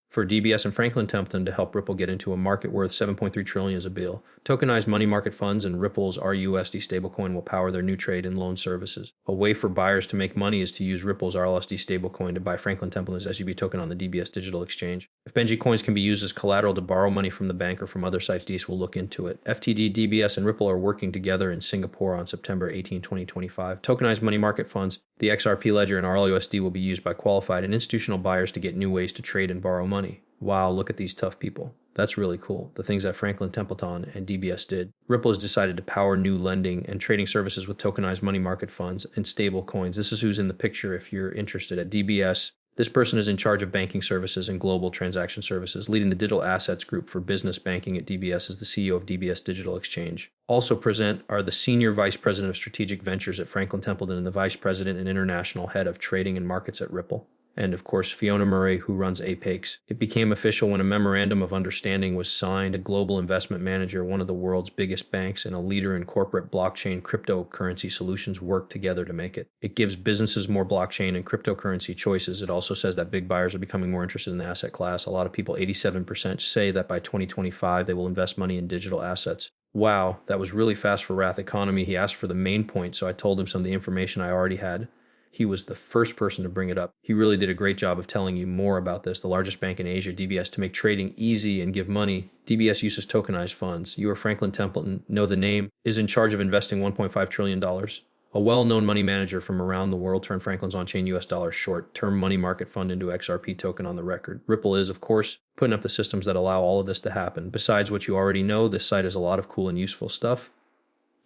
For DBS and Franklin Templeton to help Ripple get into a market worth $7.3 trillion as a bill. Tokenized money market funds and Ripple's RUSD stablecoin will power their new trade and loan services. A way for buyers to make money is to use Ripple's RLSD stablecoin to buy Franklin Templeton's SUB token on the DBS digital exchange. If Benji coins can be used as collateral to borrow money from the bank or from other sites, DS will look into it. FTD, DBS, and Ripple are working together in Singapore on September 18, 2025. Tokenized money market funds, the XRP ledger and RLUSD will be used by qualified and institutional buyers to get new ways to trade and borrow money. Wow, look at these tough people. That's really cool. The things that Franklin Templeton and DBS did. Ripple has decided to power new lending and trading services with tokenized money market funds and stable coins. This is who's in the picture if you're interested. At DBS, this person is in charge of banking services and global transaction services. Leading the digital assets group for business banking at DBS is the CEO of DBS Digital Exchange. Also present are the Senior Vice President of Strategic Ventures at Franklin Templeton and the Vice President and International Head of Trading and Markets at Ripple. And of course, Fiona Murray, who runs Apex. It became official when a memorandum of understanding was signed. A global investment manager, one of the world's biggest banks, and a leader in corporate blockchain cryptocurrency solutions work together to make it. It gives businesses more blockchain and cryptocurrency choices. It also says that big buyers are becoming more interested in the asset class. A lot of people, 87%, say that by 2025, they will invest money in digital assets. Wow, that was really fast for Wrath Economy. He asked for the main point, so I told him some of the information I already had. He was the first person to bring it up. He really did a great job of telling you more about this. The largest bank in Asia, DBS, to make trading easy and give money. DBS uses tokenized funds. You or Franklin Templeton know the name, is in charge of investing $1.5 trillion. A well-known money manager from around the world turned Franklin's on-chain US dollar short-term money market fund into XRP token on the record. Ripple is, of course, putting up the systems that allow all of this to happen. Besides what you already know, this site has a lot of cool and useful stuff.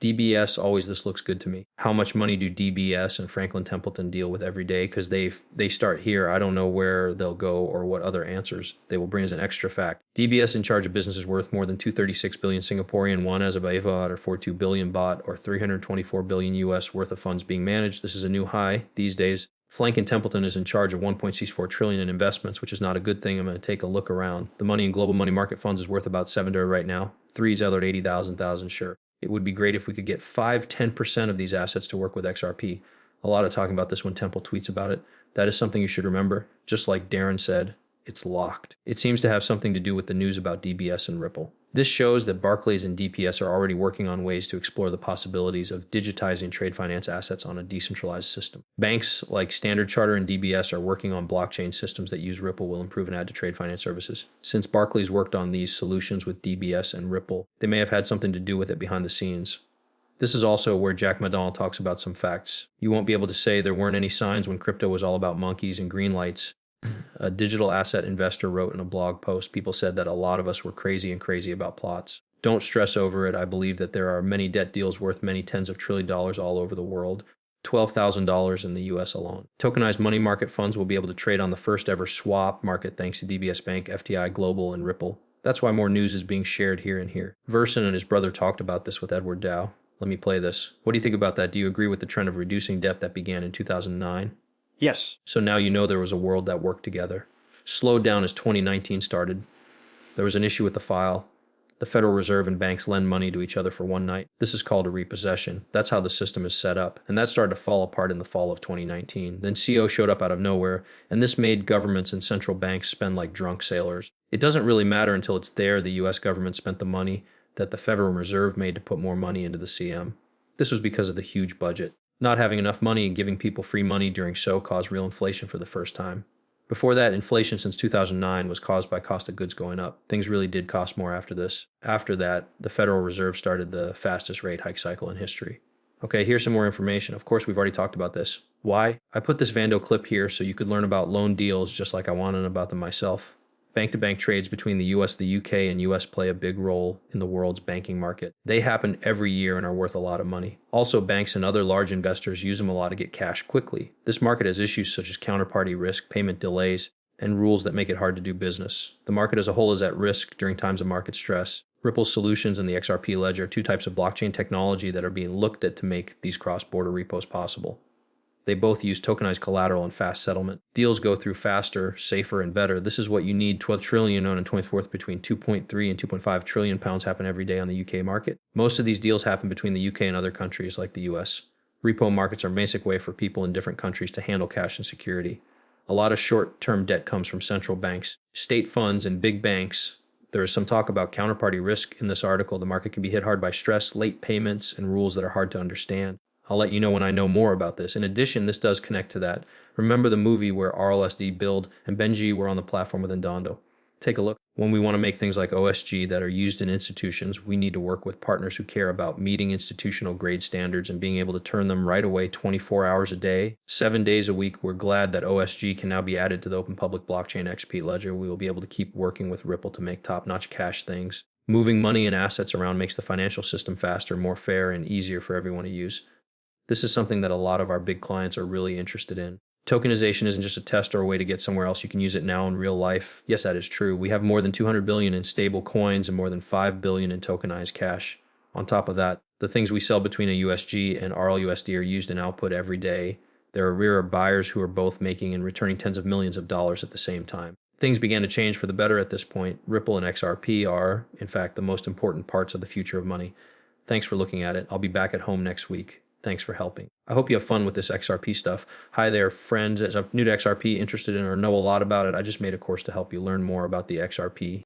DBS, always this looks good to me. How much money do DBS and Franklin Templeton deal with every day? Because they start here. I don't know where they'll go or what other answers they will bring as an extra fact. DBS in charge of businesses worth more than 236 billion Singaporean won as of Ava or 42 billion baht or 324 billion US worth of funds being managed. This is a new high these days. Franklin Templeton is in charge of 1.64 trillion in investments, which is not a good thing. I'm going to take a look around. The money in global money market funds is worth about 7 right now. 3's out at 80,000, sure. It would be great if we could get 5-10% of these assets to work with XRP. A lot of talking about this when Temple tweets about it. That is something you should remember. Just like Darren said, it's locked. It seems to have something to do with the news about DBS and Ripple. This shows that Barclays and DPS are already working on ways to explore the possibilities of digitizing trade finance assets on a decentralized system. Banks like Standard Chartered and DBS are working on blockchain systems that use Ripple will improve and add to trade finance services. Since Barclays worked on these solutions with DBS and Ripple, they may have had something to do with it behind the scenes. This is also where Jack McDonald talks about some facts. You won't be able to say there weren't any signs when crypto was all about monkeys and green lights. A digital asset investor wrote in a blog post, people said that a lot of us were crazy about plots. Don't stress over it. I believe that there are many debt deals worth many tens of trillion dollars all over the world. $12,000 in the US alone. Tokenized money market funds will be able to trade on the first ever swap market thanks to DBS Bank, FTI Global, and Ripple. That's why more news is being shared here and here. Verson and his brother talked about this with Edward Dow. Let me play this. What do you think about that? Do you agree with the trend of reducing debt that began in 2009? Yes. So now you know there was a world that worked together. Slowed down as 2019 started. There was an issue with the file. The Federal Reserve and banks lend money to each other for one night. This is called a repossession. That's how the system is set up. And that started to fall apart in the fall of 2019. Then CO showed up out of nowhere, and this made governments and central banks spend like drunk sailors. It doesn't really matter until it's there. The US government spent the money that the Federal Reserve made to put more money into the CM. This was because of the huge budget. Not having enough money and giving people free money during SO caused real inflation for the first time. Before that, inflation since 2009 was caused by cost of goods going up. Things really did cost more after this. After that, the Federal Reserve started the fastest rate hike cycle in history. Okay, here's some more information. Of course, we've already talked about this. Why? I put this Vando clip here so you could learn about loan deals just like I wanted about them myself. Bank-to-bank trades between the US, the UK, and US play a big role in the world's banking market. They happen every year and are worth a lot of money. Also, banks and other large investors use them a lot to get cash quickly. This market has issues such as counterparty risk, payment delays, and rules that make it hard to do business. The market as a whole is at risk during times of market stress. Ripple's solutions and the XRP ledger are two types of blockchain technology that are being looked at to make these cross-border repos possible. They both use tokenized collateral and fast settlement. Deals go through faster, safer, and better. This is what you need. 12 trillion on and 24th between 2.3 and 2.5 trillion pounds happen every day on the UK market. Most of these deals happen between the UK and other countries like the US. Repo markets are a basic way for people in different countries to handle cash and security. A lot of short-term debt comes from central banks, state funds, and big banks. There is some talk about counterparty risk in this article. The market can be hit hard by stress, late payments, and rules that are hard to understand. I'll let you know when I know more about this. In addition, this does connect to that. Remember the movie where RLSD, Build, and Benji were on the platform within Donde? Take a look. When we want to make things like OSG that are used in institutions, we need to work with partners who care about meeting institutional grade standards and being able to turn them right away 24 hours a day, 7 days a week. We're glad that OSG can now be added to the Open Public Blockchain XP ledger. We will be able to keep working with Ripple to make top-notch cash things. Moving money and assets around makes the financial system faster, more fair, and easier for everyone to use. This is something that a lot of our big clients are really interested in. Tokenization isn't just a test or a way to get somewhere else. You can use it now in real life. Yes, that is true. We have more than 200 billion in stable coins and more than 5 billion in tokenized cash. On top of that, the things we sell between a USG and RLUSD are used in output every day. There are rare buyers who are both making and returning tens of millions of dollars at the same time. Things began to change for the better at this point. Ripple and XRP are, in fact, the most important parts of the future of money. Thanks for looking at it. I'll be back at home next week. Thanks for helping. I hope you have fun with this XRP stuff. Hi there, friends. As I'm new to XRP, interested in or know a lot about it, I just made a course to help you learn more about the XRP